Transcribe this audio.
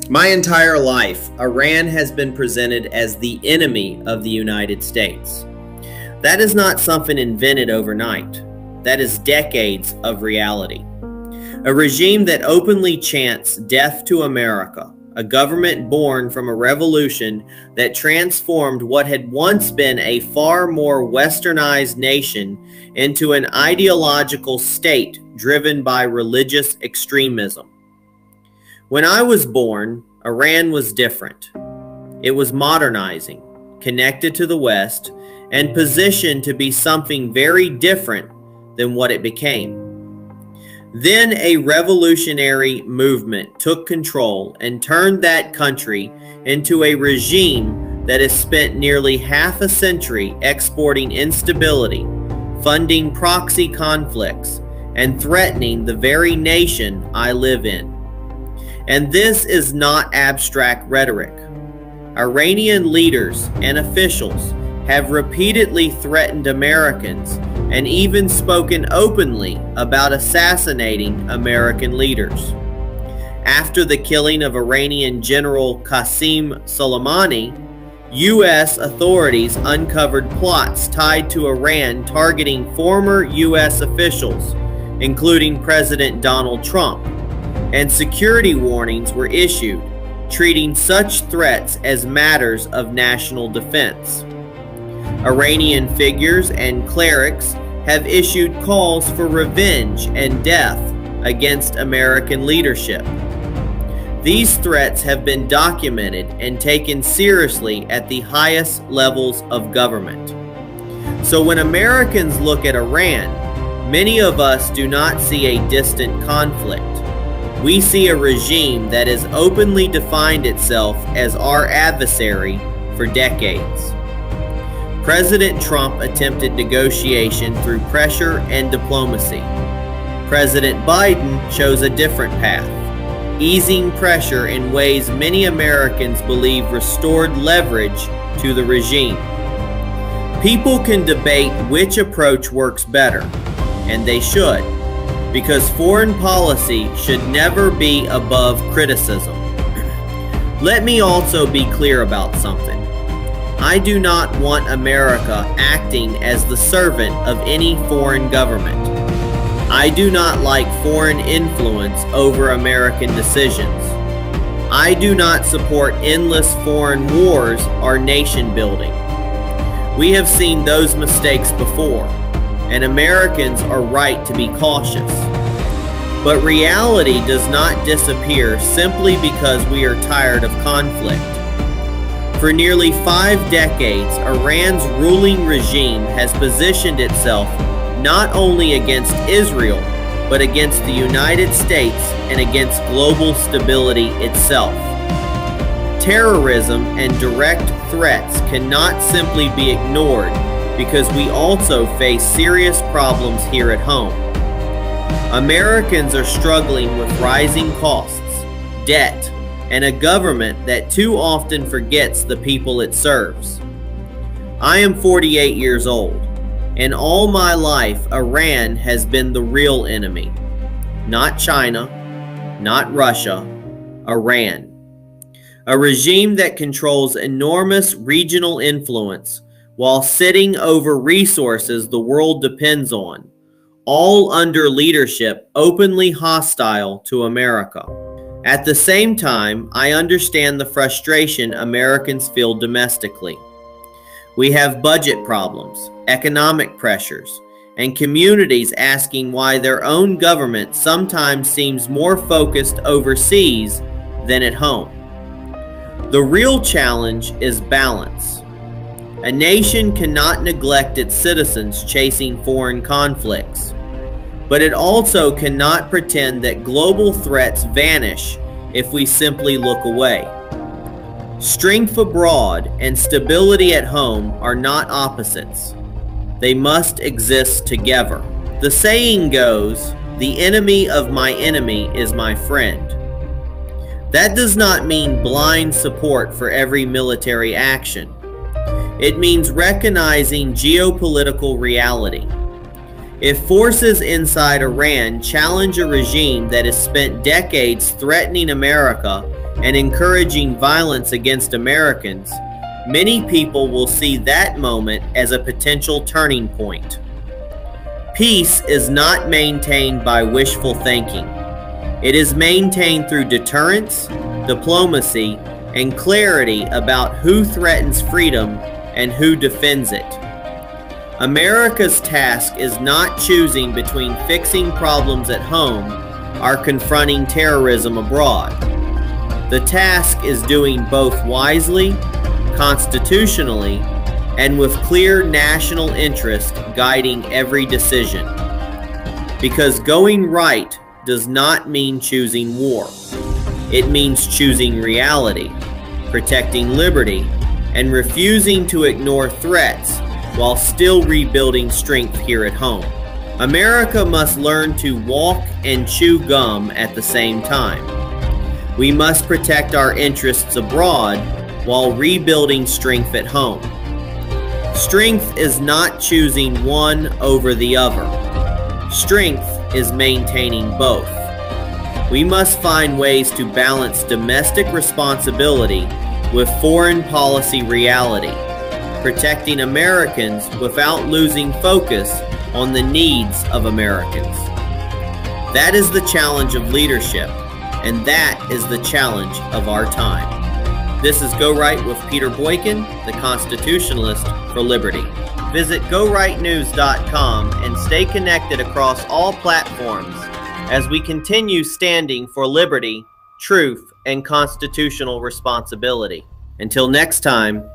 My entire life, Iran has been presented as the enemy of the United States. That is not something invented overnight. That is decades of reality. A regime that openly chants death to America, a government born from a revolution that transformed what had once been a far more westernized nation into an ideological state driven by religious extremism. When I was born, Iran was different. It was modernizing, connected to the West, and positioned to be something very different than what it became. Then a revolutionary movement took control and turned that country into a regime that has spent nearly half a century exporting instability, funding proxy conflicts, and threatening the very nation I live in. And this is not abstract rhetoric. Iranian leaders and officials have repeatedly threatened Americans and even spoken openly about assassinating American leaders. After the killing of Iranian General Qasem Soleimani, U.S. authorities uncovered plots tied to Iran targeting former U.S. officials, including President Donald Trump, and security warnings were issued, treating such threats as matters of national defense. Iranian figures and clerics have issued calls for revenge and death against American leadership. These threats have been documented and taken seriously at the highest levels of government. So when Americans look at Iran, many of us do not see a distant conflict. We see a regime that has openly defined itself as our adversary for decades. President Trump attempted negotiation through pressure and diplomacy. President Biden chose a different path, easing pressure in ways many Americans believe restored leverage to the regime. People can debate which approach works better, and they should, because foreign policy should never be above criticism. Let me also be clear about something. I do not want America acting as the servant of any foreign government. I do not like foreign influence over American decisions. I do not support endless foreign wars or nation building. We have seen those mistakes before, and Americans are right to be cautious. But reality does not disappear simply because we are tired of conflict. For nearly 5 decades, Iran's ruling regime has positioned itself not only against Israel, but against the United States and against global stability itself. Terrorism and direct threats cannot simply be ignored because we also face serious problems here at home. Americans are struggling with rising costs, debt, and a government that too often forgets the people it serves. I am 48 years old, and all my life Iran has been the real enemy. Not China, not Russia, Iran. A regime that controls enormous regional influence while sitting over resources the world depends on, all under leadership openly hostile to America. At the same time, I understand the frustration Americans feel domestically. We have budget problems, economic pressures, and communities asking why their own government sometimes seems more focused overseas than at home. The real challenge is balance. A nation cannot neglect its citizens chasing foreign conflicts, but it also cannot pretend that global threats vanish if we simply look away. Strength abroad and stability at home are not opposites. They must exist together. The saying goes, "The enemy of my enemy is my friend." That does not mean blind support for every military action. It means recognizing geopolitical reality. If forces inside Iran challenge a regime that has spent decades threatening America and encouraging violence against Americans, many people will see that moment as a potential turning point. Peace is not maintained by wishful thinking. It is maintained through deterrence, diplomacy, and clarity about who threatens freedom and who defends it. America's task is not choosing between fixing problems at home or confronting terrorism abroad. The task is doing both wisely, constitutionally, and with clear national interest guiding every decision. Because going right does not mean choosing war. It means choosing reality, protecting liberty, and refusing to ignore threats while still rebuilding strength here at home. America must learn to walk and chew gum at the same time. We must protect our interests abroad while rebuilding strength at home. Strength is not choosing one over the other. Strength is maintaining both. We must find ways to balance domestic responsibility with foreign policy reality, protecting Americans without losing focus on the needs of Americans. That is the challenge of leadership, and that is the challenge of our time. This is Go Right with Peter Boykin, the Constitutionalist for Liberty. Visit GoRightNews.com and stay connected across all platforms as we continue standing for liberty, truth, and constitutional responsibility. Until next time.